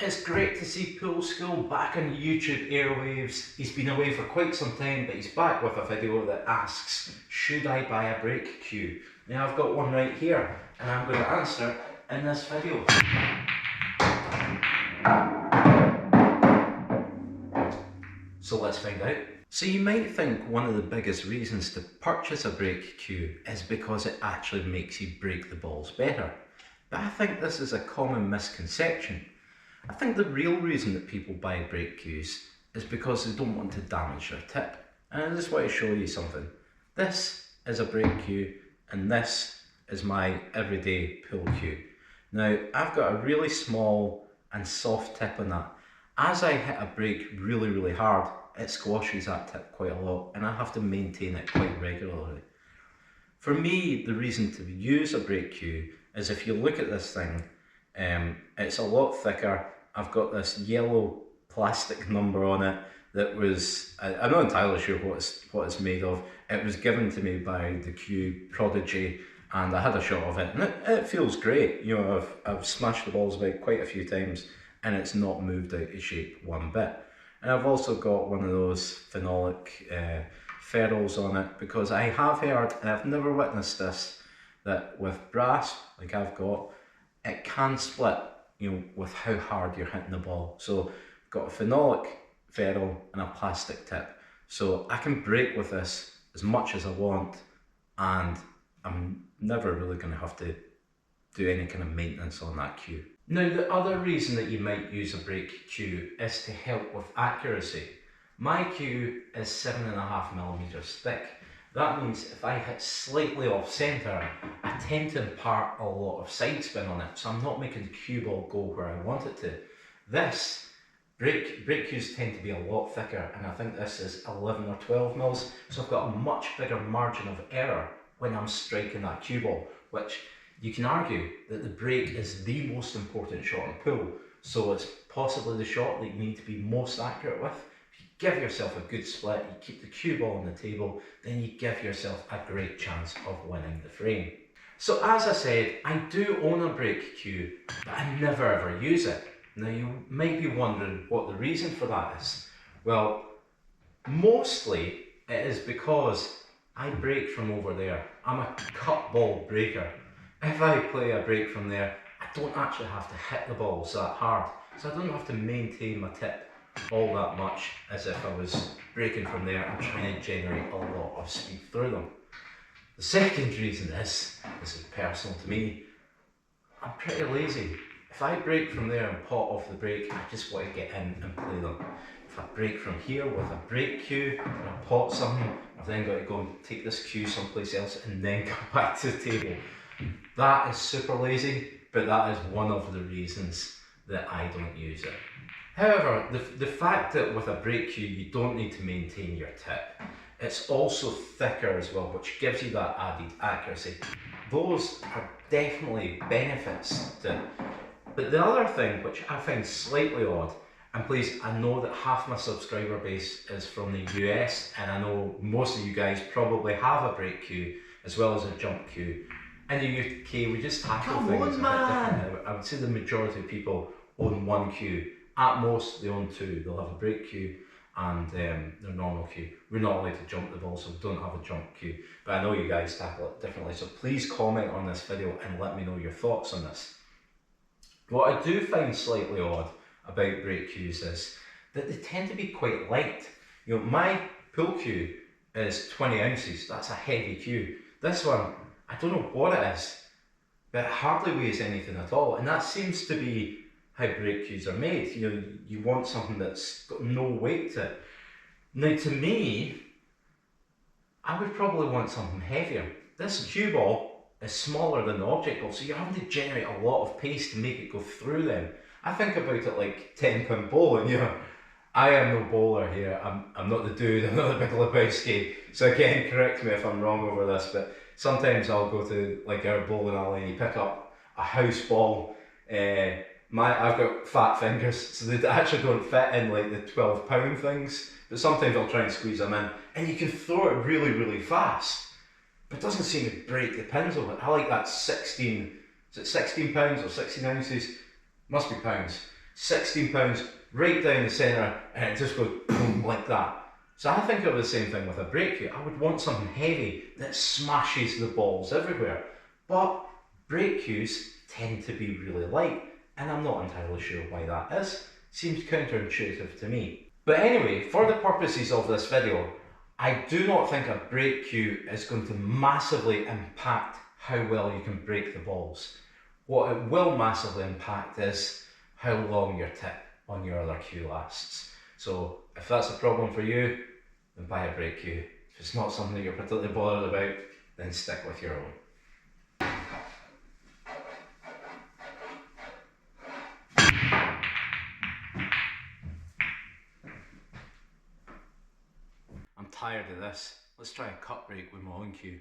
It's great to see Pool School back on YouTube airwaves. He's been away for quite some time, but he's back with a video that asks, should I buy a brake cue? Now I've got one right here, and I'm going to answer in this video. So let's find out. So you might think one of the biggest reasons to purchase a brake cue is because it actually makes you break the balls better. But I think this is a common misconception. I think the real reason that people buy brake cues is because they don't want to damage their tip. And I just want to show you something. This is a brake cue and this is my everyday pool cue. Now I've got a really small and soft tip on that. As I hit a brake really hard, it squashes that tip quite a lot and I have to maintain it quite regularly. For me, the reason to use a brake cue is if you look at this thing, it's a lot thicker. I've got this yellow plastic number on it that was, I'm not entirely sure what it's made of. It was given to me by the cue prodigy and I had a shot of it and it feels great. You know, I've smashed the balls about quite a few times and it's not moved out of shape one bit. And I've also got one of those phenolic ferrules on it because I have heard, and I've never witnessed this, that with brass, like I've got, it can split, you know, with how hard you're hitting the ball. So I've got a phenolic ferrule and a plastic tip. So I can break with this as much as I want and I'm never really going to have to do any kind of maintenance on that cue. Now the other reason that you might use a brake cue is to help with accuracy. My cue is 7.5mm thick. That means if I hit slightly off centre, I tend to impart a lot of side spin on it, so I'm not making the cue ball go where I want it to. This, brake cues tend to be a lot thicker, and I think this is 11 or 12 mils, so I've got a much bigger margin of error when I'm striking that cue ball, which you can argue that the brake is the most important shot in pool, so it's possibly the shot that you need to be most accurate with. Give yourself a good split, you keep the cue ball on the table, then you give yourself a great chance of winning the frame. So as I said, I do own a brake cue, but I never ever use it. Now you might be wondering what the reason for that is. Well, mostly it is because I break from over there. I'm a cut ball breaker. If I play a break from there, I don't actually have to hit the balls that hard, so I don't have to maintain my tip all that much as if I was breaking from there and trying to generate a lot of speed through them. The second reason is, this is personal to me, I'm pretty lazy. If I break from there and pot off the brake, I just want to get in and play them. If I break from here with a brake cue and I pot something, I've then got to go and take this cue someplace else and then come back to the table. That is super lazy, but that is one of the reasons that I don't use it. However, the fact that with a brake cue you don't need to maintain your tip, it's also thicker as well, which gives you that added accuracy. Those are definitely benefits to it. But the other thing, which I find slightly odd, and please, I know that half my subscriber base is from the US, and I know most of you guys probably have a brake cue as well as a jump cue. In the UK, we just tackle things a bit different. I would say the majority of people own one cue. At most, they own two. They'll have a brake cue and their normal cue. We're not allowed to jump the ball, so we don't have a jump cue. But I know you guys tackle it differently, so please comment on this video and let me know your thoughts on this. What I do find slightly odd about brake cues is that they tend to be quite light. You know, my pool cue is 20 ounces. That's a heavy cue. This one, I don't know what it is, but it hardly weighs anything at all, and that seems to be how brake cues are made. You know, you want something that's got no weight to it. Now to me, I would probably want something heavier. This cue ball is smaller than the object ball, so you're having to generate a lot of pace to make it go through them. I think about it like 10-pin bowling, you know. I am no bowler here, I'm not the dude, I'm not the Big Lebowski, so again, correct me if I'm wrong over this, but sometimes I'll go to like our bowling alley and you pick up a house ball. I've got fat fingers, so they actually don't fit in like the 12-pound things, but sometimes I'll try and squeeze them in, and you can throw it really fast, but it doesn't seem to break the pins of it. I like that 16, is it 16 pounds or 16 ounces? Must be pounds. £16 right down the centre, and it just goes boom like that. So I think of the same thing with a break cue. I would want something heavy that smashes the balls everywhere. But break cues tend to be really light, and I'm not entirely sure why that is. Seems counterintuitive to me. But anyway, for the purposes of this video, I do not think a break cue is going to massively impact how well you can break the balls. What it will massively impact is how long your tip on your other cue lasts. So if that's a problem for you, then buy a break cue. If it's not something that you're particularly bothered about, then stick with your own. I'm tired of this. Let's try a cut break with my own cue.